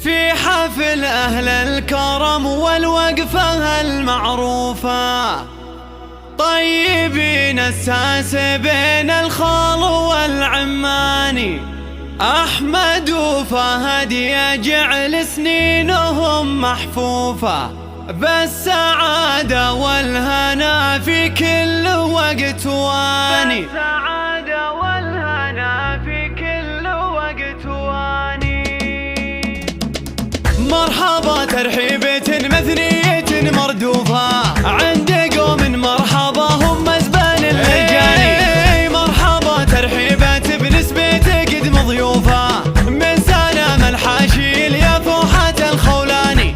في حفل أهل الكرم والوقفة المعروفة، طيبين الساس بين الخال والعماني، أحمد وفهد يجعل سنينهم محفوفة بالسعادة والهنا في كل وقت واني. بالسعادة والهنا في كل وقت واني. مرحبا ترحيبة مثنية مردوفة، عند قوم مرحبا هم زبان اللجاني. مرحبا ترحيبة بنسبة قدم ضيوفة، من سلام الحاشيل يا فوحة الخولاني،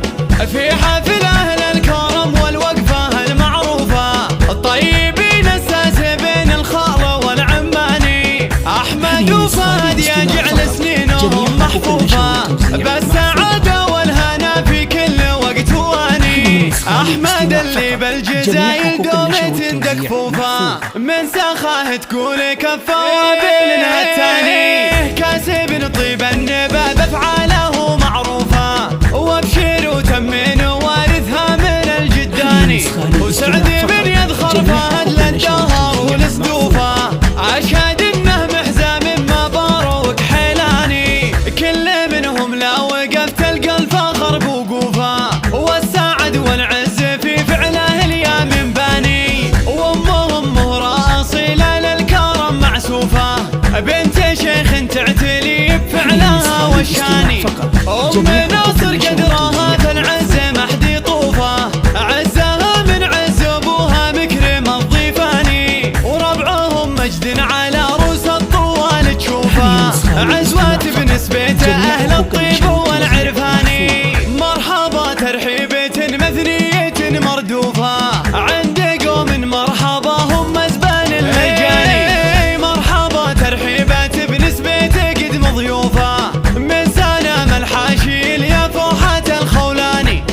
في حفل أهل الكرم والوقفة المعروفة، الطيبين الساس بين الخال والعماني، أحمد وفهد يجعل سنينهم محفوفة بالسعادة والهنا في كل وقت واني. أحمد اللي بالجزاير دولة دكفوفة، من سخاه تقول كفى وبيلنا التاني، كاسب طيب النبات أفعاله معروفة، وابشر وتمن وارثها من الجداني، وسعد بن يذخر فهد للدهر والسدوفة، أشهد انه محزام مبارك حيلاني، كل منهم لا وقف تلقى الفخر بوقوفه، والسعد والعز في فعله اليمين باني، وامهم مهرة اصيلة للكرم معسوفة، بنت شيخ تعتلي بفعلها والشاني، ام ناصر قدرها في العز محدي طوفه، عزها من عز ابوها مكرم الضيفاني، وربعهم مجد على روس الطوال تشوفه، عزوات بنسبة اهل الطيب والعرفاني. مرحبا ترحيبة مثنية مردوفة، عند قوم مرحبا هم زبان اللجاني، مرحبا ترحيبة بنسبة قدم ضيوفة، من سلام الحاشيل يا فوحة الخولاني،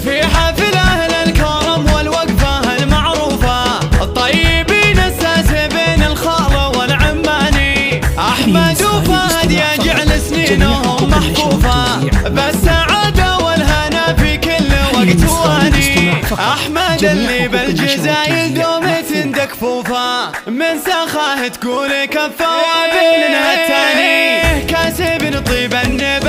في حفل أهل الكرم والوقفة المعروفة، الطيبين الساس بين الخال والعماني، أحمد وفهد يجعل سنينهم محفوفة بالسعادة والهنا في كل وقت واني. أحمد اللي بالجزاير دومة دكفوفة، من سخاه تقول كفى وبيلنا التاني، كاسب طيب النبات